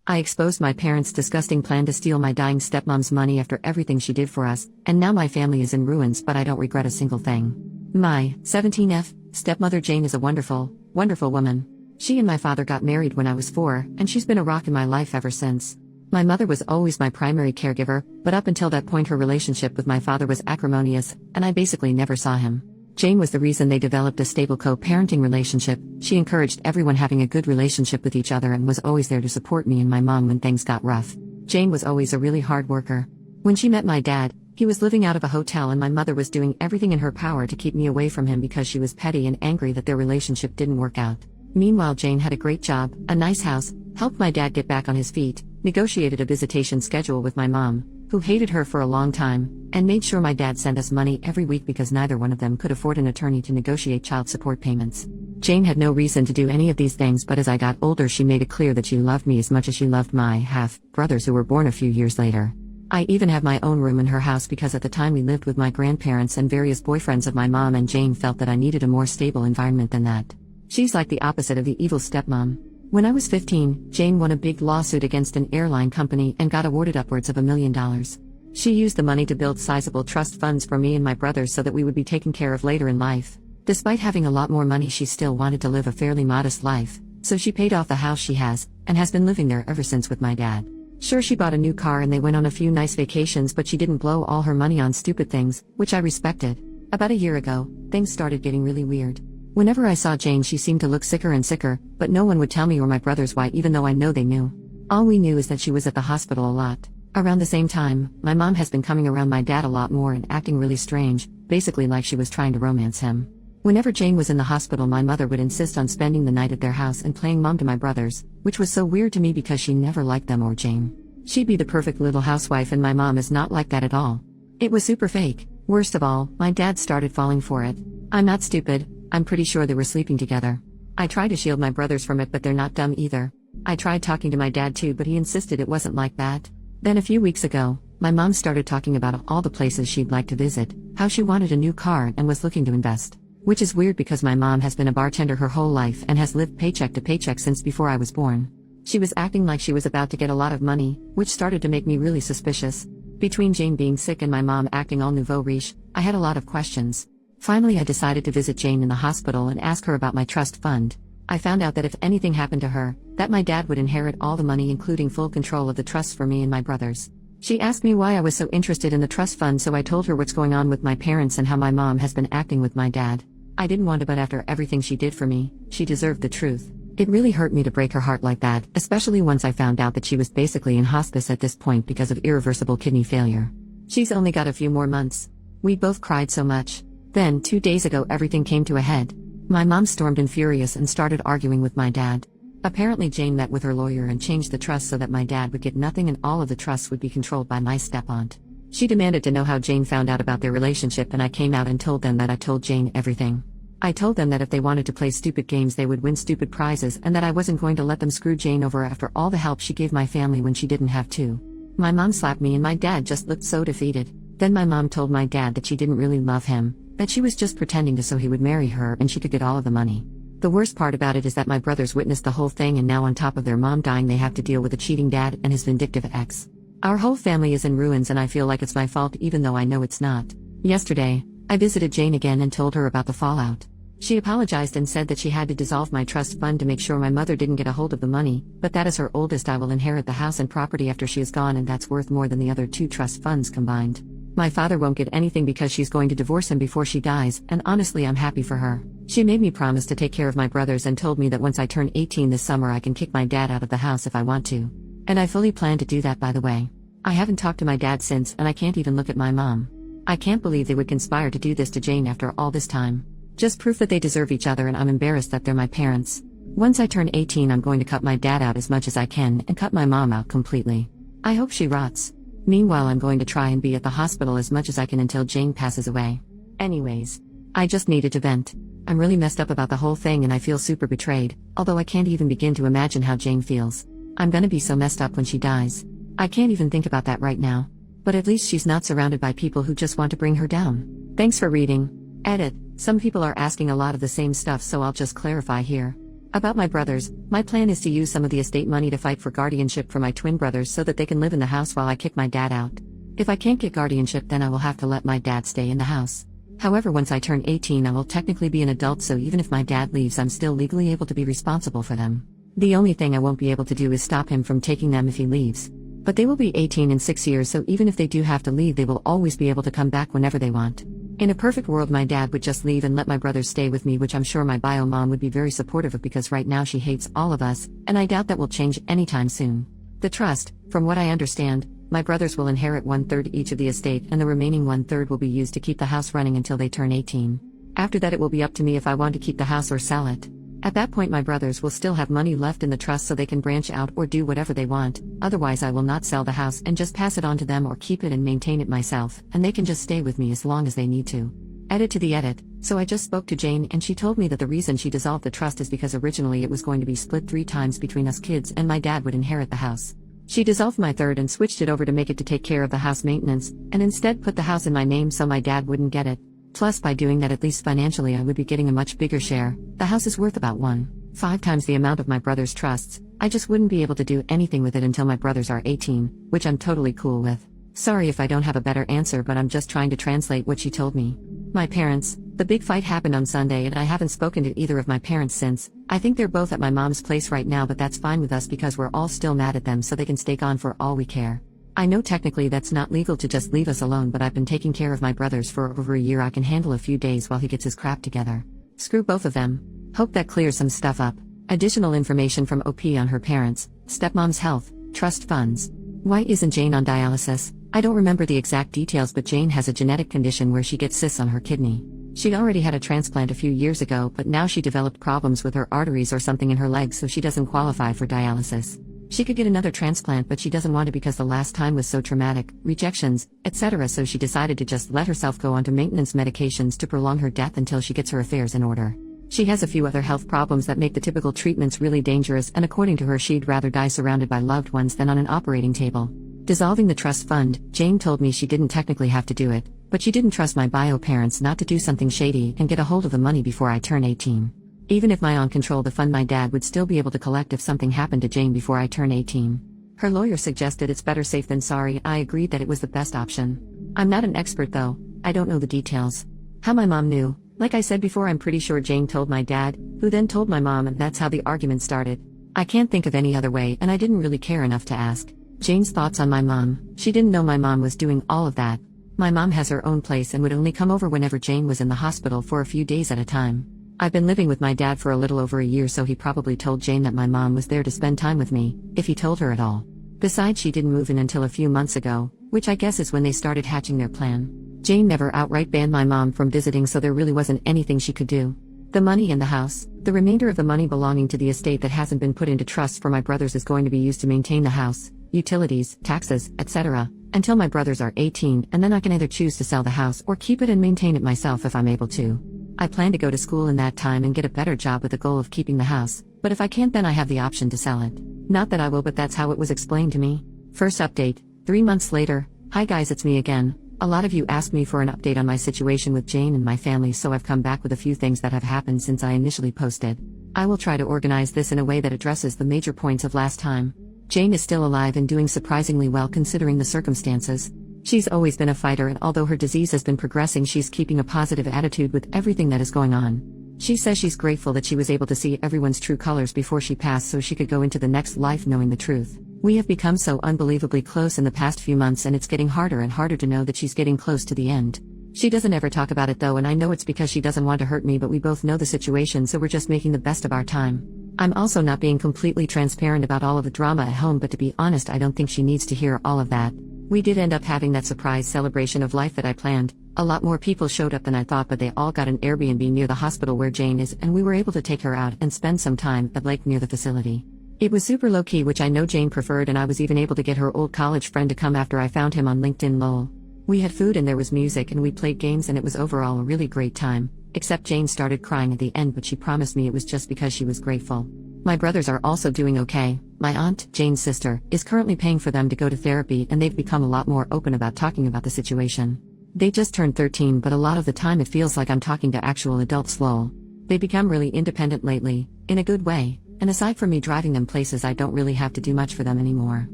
I exposed my parents' disgusting plan to steal my dying stepmom's money after everything she did for us, and now my family is in ruins, but I don't regret a single thing. My 17F stepmother Jane is a wonderful, wonderful woman. She and my father got married when I was 4, and she's been a rock in my life ever since. My mother was always my primary caregiver, but up until that point her relationship with my father was acrimonious, and I basically never saw him. Jane was the reason they developed a stable co-parenting relationship. She encouraged everyone having a good relationship with each other and was always there to support me and my mom when things got rough. Jane was always a really hard worker. When she met my dad, he was living out of a hotel and my mother was doing everything in her power to keep me away from him because she was petty and angry that their relationship didn't work out. Meanwhile, Jane had a great job, a nice house, helped my dad get back on his feet, negotiated a visitation schedule with my mom, who hated her for a long time, and made sure my dad sent us money every week because neither one of them could afford an attorney to negotiate child support payments. Jane had no reason to do any of these things, but as I got older she made it clear that she loved me as much as she loved my half-brothers who were born a few years later. I even have my own room in her house because at the time we lived with my grandparents and various boyfriends of my mom, and Jane felt that I needed a more stable environment than that. She's like the opposite of the evil stepmom. When I was 15, Jane won a big lawsuit against an airline company and got awarded upwards of $1 million. She used the money to build sizable trust funds for me and my brothers so that we would be taken care of later in life. Despite having a lot more money, she still wanted to live a fairly modest life, so she paid off the house she has, and has been living there ever since with my dad. Sure, she bought a new car and they went on a few nice vacations, but she didn't blow all her money on stupid things, which I respected. About a year ago, things started getting really weird. Whenever I saw Jane she seemed to look sicker and sicker, but no one would tell me or my brothers why, even though I know they knew. All we knew is that she was at the hospital a lot. Around the same time, my mom has been coming around my dad a lot more and acting really strange, basically like she was trying to romance him. Whenever Jane was in the hospital my mother would insist on spending the night at their house and playing mom to my brothers, which was so weird to me because she never liked them or Jane. She'd be the perfect little housewife and my mom is not like that at all. It was super fake. Worst of all, my dad started falling for it. I'm not stupid. I'm pretty sure they were sleeping together. I tried to shield my brothers from it, but they're not dumb either. I tried talking to my dad too, but he insisted it wasn't like that. Then a few weeks ago, my mom started talking about all the places she'd like to visit, how she wanted a new car and was looking to invest. Which is weird because my mom has been a bartender her whole life and has lived paycheck to paycheck since before I was born. She was acting like she was about to get a lot of money, which started to make me really suspicious. Between Jane being sick and my mom acting all nouveau riche, I had a lot of questions. Finally I decided to visit Jane in the hospital and ask her about my trust fund. I found out that if anything happened to her, that my dad would inherit all the money including full control of the trust for me and my brothers. She asked me why I was so interested in the trust fund, so I told her what's going on with my parents and how my mom has been acting with my dad. I didn't want to, but after everything she did for me, she deserved the truth. It really hurt me to break her heart like that, especially once I found out that she was basically in hospice at this point because of irreversible kidney failure. She's only got a few more months. We both cried so much. Then, 2 days ago everything came to a head. My mom stormed in furious and started arguing with my dad. Apparently Jane met with her lawyer and changed the trust so that my dad would get nothing and all of the trusts would be controlled by my step-aunt. She demanded to know how Jane found out about their relationship, and I came out and told them that I told Jane everything. I told them that if they wanted to play stupid games they would win stupid prizes, and that I wasn't going to let them screw Jane over after all the help she gave my family when she didn't have to. My mom slapped me and my dad just looked so defeated. Then my mom told my dad that she didn't really love him, that she was just pretending to so he would marry her and she could get all of the money. The worst part about it is that my brothers witnessed the whole thing, and now on top of their mom dying they have to deal with a cheating dad and his vindictive ex. Our whole family is in ruins and I feel like it's my fault even though I know it's not. Yesterday, I visited Jane again and told her about the fallout. She apologized and said that she had to dissolve my trust fund to make sure my mother didn't get a hold of the money, but that as her oldest I will inherit the house and property after she is gone, and that's worth more than the other 2 trust funds combined. My father won't get anything because she's going to divorce him before she dies, and honestly I'm happy for her. She made me promise to take care of my brothers and told me that once I turn 18 this summer I can kick my dad out of the house if I want to. And I fully plan to do that, by the way. I haven't talked to my dad since, and I can't even look at my mom. I can't believe they would conspire to do this to Jane after all this time. Just proof that they deserve each other, and I'm embarrassed that they're my parents. Once I turn 18 I'm going to cut my dad out as much as I can and cut my mom out completely. I hope she rots. Meanwhile I'm going to try and be at the hospital as much as I can until Jane passes away. Anyways, I just needed to vent. I'm really messed up about the whole thing and I feel super betrayed, although I can't even begin to imagine how Jane feels. I'm gonna be so messed up when she dies. I can't even think about that right now. But at least she's not surrounded by people who just want to bring her down. Thanks for reading. Edit. Some people are asking a lot of the same stuff, so I'll just clarify here. About my brothers, my plan is to use some of the estate money to fight for guardianship for my twin brothers so that they can live in the house while I kick my dad out. If I can't get guardianship, then I will have to let my dad stay in the house. However, once I turn 18, I will technically be an adult, so even if my dad leaves, I'm still legally able to be responsible for them. The only thing I won't be able to do is stop him from taking them if he leaves. But they will be 18 in 6 years, so even if they do have to leave, they will always be able to come back whenever they want. In a perfect world, my dad would just leave and let my brothers stay with me, which I'm sure my bio mom would be very supportive of, because right now she hates all of us, and I doubt that will change anytime soon. The trust, from what I understand, my brothers will inherit 1/3 each of the estate, and the remaining 1/3 will be used to keep the house running until they turn 18. After that, it will be up to me if I want to keep the house or sell it. At that point, my brothers will still have money left in the trust, so they can branch out or do whatever they want. Otherwise, I will not sell the house and just pass it on to them, or keep it and maintain it myself, and they can just stay with me as long as they need to. Edit to the edit. So I just spoke to Jane, and she told me that the reason she dissolved the trust is because originally it was going to be split 3 times between us kids, and my dad would inherit the house. She dissolved my third and switched it over to make it to take care of the house maintenance, and instead put the house in my name so my dad wouldn't get it. Plus, by doing that, at least financially, I would be getting a much bigger share. The house is worth about 1.5 times the amount of my brother's trusts. I just wouldn't be able to do anything with it until my brothers are 18, which I'm totally cool with. Sorry if I don't have a better answer, but I'm just trying to translate what she told me. My parents, the big fight happened on Sunday, and I haven't spoken to either of my parents since. I think they're both at my mom's place right now, but that's fine with us because we're all still mad at them, so they can stay gone for all we care. I know technically that's not legal to just leave us alone, but I've been taking care of my brothers for over a year. I can handle a few days while he gets his crap together. Screw both of them. Hope that clears some stuff up. Additional information from OP on her parents, stepmom's health, trust funds. Why isn't Jane on dialysis? I don't remember the exact details, but Jane has a genetic condition where she gets cysts on her kidney. She already had a transplant a few years ago, but now she developed problems with her arteries or something in her legs, so she doesn't qualify for dialysis. She could get another transplant, but she doesn't want to because the last time was so traumatic, rejections, etc., so she decided to just let herself go onto maintenance medications to prolong her death until she gets her affairs in order. She has a few other health problems that make the typical treatments really dangerous, and according to her, she'd rather die surrounded by loved ones than on an operating table. Dissolving the trust fund, Jane told me she didn't technically have to do it, but she didn't trust my bio parents not to do something shady and get a hold of the money before I turn 18. Even if my aunt controlled the fund, my dad would still be able to collect if something happened to Jane before I turn 18. Her lawyer suggested it's better safe than sorry. I agreed that it was the best option. I'm not an expert though, I don't know the details. How my mom knew, like I said before, I'm pretty sure Jane told my dad, who then told my mom, and that's how the argument started. I can't think of any other way, and I didn't really care enough to ask. Jane's thoughts on my mom. She didn't know my mom was doing all of that. My mom has her own place and would only come over whenever Jane was in the hospital for a few days at a time. I've been living with my dad for a little over a year, so he probably told Jane that my mom was there to spend time with me, if he told her at all. Besides, she didn't move in until a few months ago, which I guess is when they started hatching their plan. Jane never outright banned my mom from visiting, so there really wasn't anything she could do. The money in the house, the remainder of the money belonging to the estate that hasn't been put into trust for my brothers, is going to be used to maintain the house, utilities, taxes, etc., until my brothers are 18, and then I can either choose to sell the house or keep it and maintain it myself if I'm able to. I plan to go to school in that time and get a better job with the goal of keeping the house, but if I can't, then I have the option to sell it. Not that I will, but that's how it was explained to me. First update, 3 months later. Hi guys, it's me again. A lot of you asked me for an update on my situation with Jane and my family, so I've come back with a few things that have happened since I initially posted. I will try to organize this in a way that addresses the major points of last time. Jane is still alive and doing surprisingly well considering the circumstances. She's always been a fighter, and although her disease has been progressing, she's keeping a positive attitude with everything that is going on. She says she's grateful that she was able to see everyone's true colors before she passed, so she could go into the next life knowing the truth. We have become so unbelievably close in the past few months, and it's getting harder and harder to know that she's getting close to the end. She doesn't ever talk about it though, and I know it's because she doesn't want to hurt me, but we both know the situation, so we're just making the best of our time. I'm also not being completely transparent about all of the drama at home, but to be honest, I don't think she needs to hear all of that. We did end up having that surprise celebration of life that I planned. A lot more people showed up than I thought, but they all got an Airbnb near the hospital where Jane is, and we were able to take her out and spend some time at lake near the facility. It was super low-key, which I know Jane preferred, and I was even able to get her old college friend to come after I found him on LinkedIn lol. We had food and there was music and we played games, and it was overall a really great time, except Jane started crying at the end, but she promised me it was just because she was grateful. My brothers are also doing okay. My aunt, Jane's sister, is currently paying for them to go to therapy, and they've become a lot more open about talking about the situation. They just turned 13, but a lot of the time it feels like I'm talking to actual adults lol. They become really independent lately, in a good way, and aside from me driving them places, I don't really have to do much for them anymore.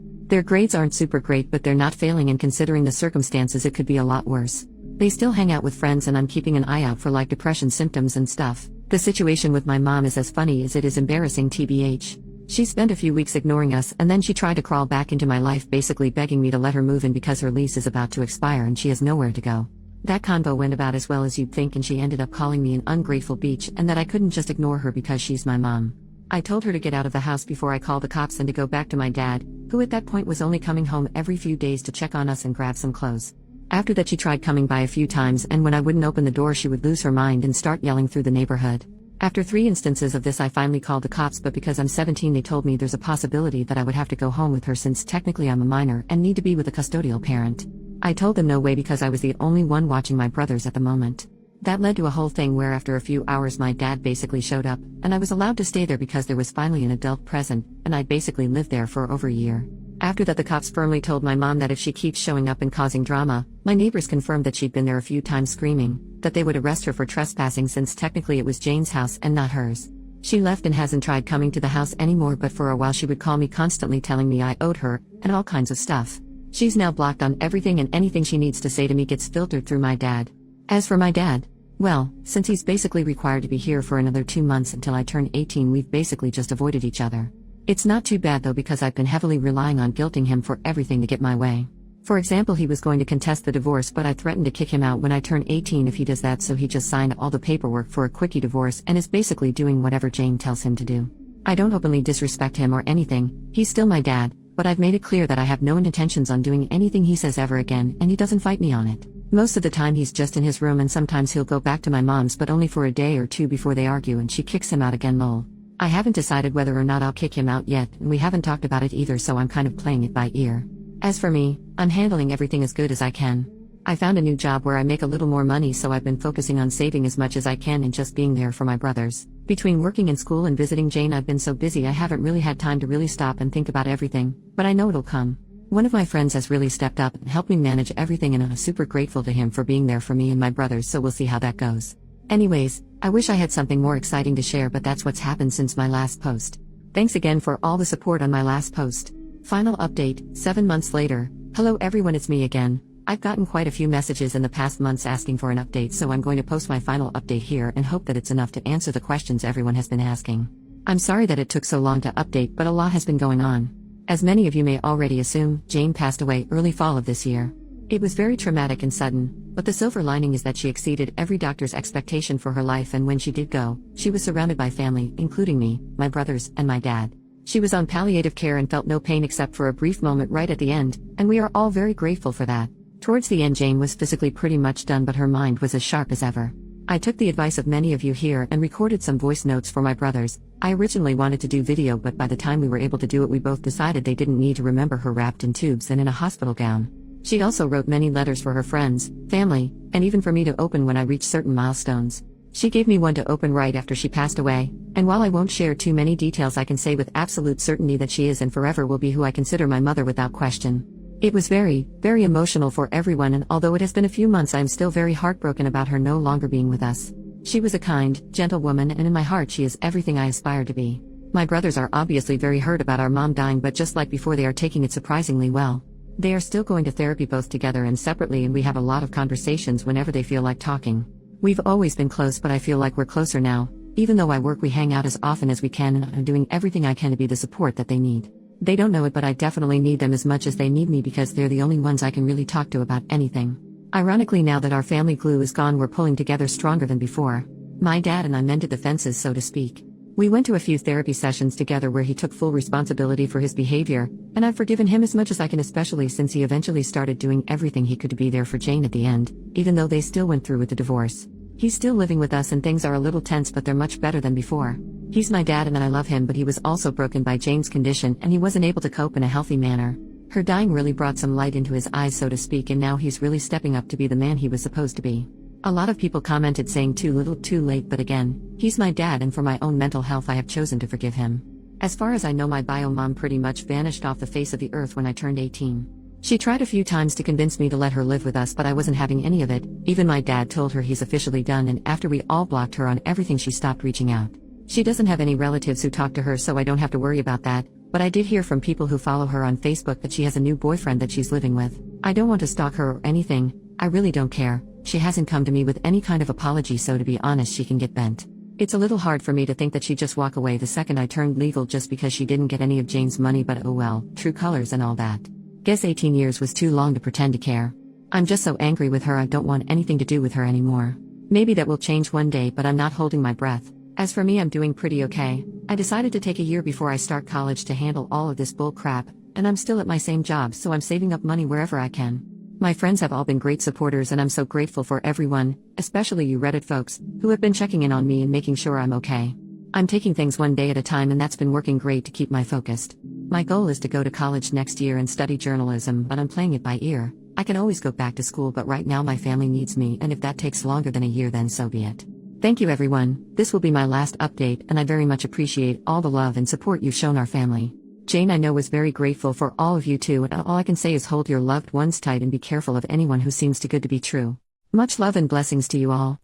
Their grades aren't super great, but they're not failing, and considering the circumstances it could be a lot worse. They still hang out with friends, and I'm keeping an eye out for like depression symptoms and stuff. The situation with my mom is as funny as it is embarrassing, TBH. She spent a few weeks ignoring us, and then she tried to crawl back into my life, basically begging me to let her move in because her lease is about to expire and she has nowhere to go. That convo went about as well as you'd think, and she ended up calling me an ungrateful beach and that I couldn't just ignore her because she's my mom. I told her to get out of the house before I called the cops and to go back to my dad, who at that point was only coming home every few days to check on us and grab some clothes. After that, she tried coming by a few times, and when I wouldn't open the door she would lose her mind and start yelling through the neighborhood. After 3 instances of this, I finally called the cops, but because I'm 17 they told me there's a possibility that I would have to go home with her since technically I'm a minor and need to be with a custodial parent. I told them no way because I was the only one watching my brothers at the moment. That led to a whole thing where after a few hours my dad basically showed up, and I was allowed to stay there because there was finally an adult present, and I'd basically lived there for over a year. After that, the cops firmly told my mom that if she keeps showing up and causing drama, my neighbors confirmed that she'd been there a few times screaming, that they would arrest her for trespassing since technically it was Jane's house and not hers. She left and hasn't tried coming to the house anymore, but for a while she would call me constantly telling me I owed her, and all kinds of stuff. She's now blocked on everything, and anything she needs to say to me gets filtered through my dad. As for my dad, well, since he's basically required to be here for another 2 months until I turn 18, we've basically just avoided each other. It's not too bad though, because I've been heavily relying on guilting him for everything to get my way. For example, he was going to contest the divorce, but I threatened to kick him out when I turn 18 if he does that, so he just signed all the paperwork for a quickie divorce and is basically doing whatever Jane tells him to do. I don't openly disrespect him or anything, he's still my dad, but I've made it clear that I have no intentions on doing anything he says ever again, and he doesn't fight me on it. Most of the time he's just in his room, and sometimes he'll go back to my mom's, but only for a day or two before they argue and she kicks him out again. Lol. I haven't decided whether or not I'll kick him out yet, and we haven't talked about it either, so I'm kind of playing it by ear. As for me, I'm handling everything as good as I can. I found a new job where I make a little more money, so I've been focusing on saving as much as I can and just being there for my brothers. Between working in school and visiting Jane, I've been so busy I haven't really had time to really stop and think about everything, but I know it'll come. One of my friends has really stepped up and helped me manage everything, and I'm super grateful to him for being there for me and my brothers, so we'll see how that goes. Anyways, I wish I had something more exciting to share, but that's what's happened since my last post. Thanks again for all the support on my last post. Final update, 7 months later. Hello everyone, it's me again. I've gotten quite a few messages in the past months asking for an update, so I'm going to post my final update here and hope that it's enough to answer the questions everyone has been asking. I'm sorry that it took so long to update, but a lot has been going on. As many of you may already assume, Jane passed away early fall of this year. It was very traumatic and sudden, but the silver lining is that she exceeded every doctor's expectation for her life, and when she did go, she was surrounded by family, including me, my brothers, and my dad. She was on palliative care and felt no pain except for a brief moment right at the end, and we are all very grateful for that. Towards the end, Jane was physically pretty much done, but her mind was as sharp as ever. I took the advice of many of you here and recorded some voice notes for my brothers. I originally wanted to do video, but by the time we were able to do it, we both decided they didn't need to remember her wrapped in tubes and in a hospital gown. She also wrote many letters for her friends, family, and even for me to open when I reached certain milestones. She gave me one to open right after she passed away, and while I won't share too many details, I can say with absolute certainty that she is and forever will be who I consider my mother without question. It was very, very emotional for everyone, and although it has been a few months, I am still very heartbroken about her no longer being with us. She was a kind, gentle woman, and in my heart she is everything I aspire to be. My brothers are obviously very hurt about our mom dying, but just like before, they are taking it surprisingly well. They are still going to therapy both together and separately, and we have a lot of conversations whenever they feel like talking. We've always been close, but I feel like we're closer now. Even though I work, we hang out as often as we can, and I'm doing everything I can to be the support that they need. They don't know it, but I definitely need them as much as they need me, because they're the only ones I can really talk to about anything. Ironically, now that our family glue is gone, we're pulling together stronger than before. My dad and I mended the fences, so to speak. We went to a few therapy sessions together where he took full responsibility for his behavior, and I've forgiven him as much as I can, especially since he eventually started doing everything he could to be there for Jane at the end, even though they still went through with the divorce. He's still living with us and things are a little tense, but they're much better than before. He's my dad and I love him, but he was also broken by Jane's condition and he wasn't able to cope in a healthy manner. Her dying really brought some light into his eyes, so to speak, and now he's really stepping up to be the man he was supposed to be. A lot of people commented saying too little too late, but again, he's my dad, and for my own mental health I have chosen to forgive him. As far as I know, my bio mom pretty much vanished off the face of the earth when I turned 18. She tried a few times to convince me to let her live with us, but I wasn't having any of it. Even my dad told her he's officially done, and after we all blocked her on everything, she stopped reaching out. She doesn't have any relatives who talk to her, so I don't have to worry about that, but I did hear from people who follow her on Facebook that she has a new boyfriend that she's living with. I don't want to stalk her or anything, I really don't care. She hasn't come to me with any kind of apology, so to be honest, she can get bent. It's a little hard for me to think that she'd just walk away the second I turned legal just because she didn't get any of Jane's money, but oh well, true colors and all that. Guess 18 years was too long to pretend to care. I'm just so angry with her, I don't want anything to do with her anymore. Maybe that will change one day, but I'm not holding my breath. As for me, I'm doing pretty okay. I decided to take a year before I start college to handle all of this bull crap, and I'm still at my same job, so I'm saving up money wherever I can. My friends have all been great supporters, and I'm so grateful for everyone, especially you Reddit folks, who have been checking in on me and making sure I'm okay. I'm taking things one day at a time, and that's been working great to keep me focused. My goal is to go to college next year and study journalism, but I'm playing it by ear. I can always go back to school, but right now my family needs me, and if that takes longer than a year, then so be it. Thank you everyone, this will be my last update, and I very much appreciate all the love and support you've shown our family. Jane, I know, was very grateful for all of you too, and all I can say is hold your loved ones tight and be careful of anyone who seems too good to be true. Much love and blessings to you all.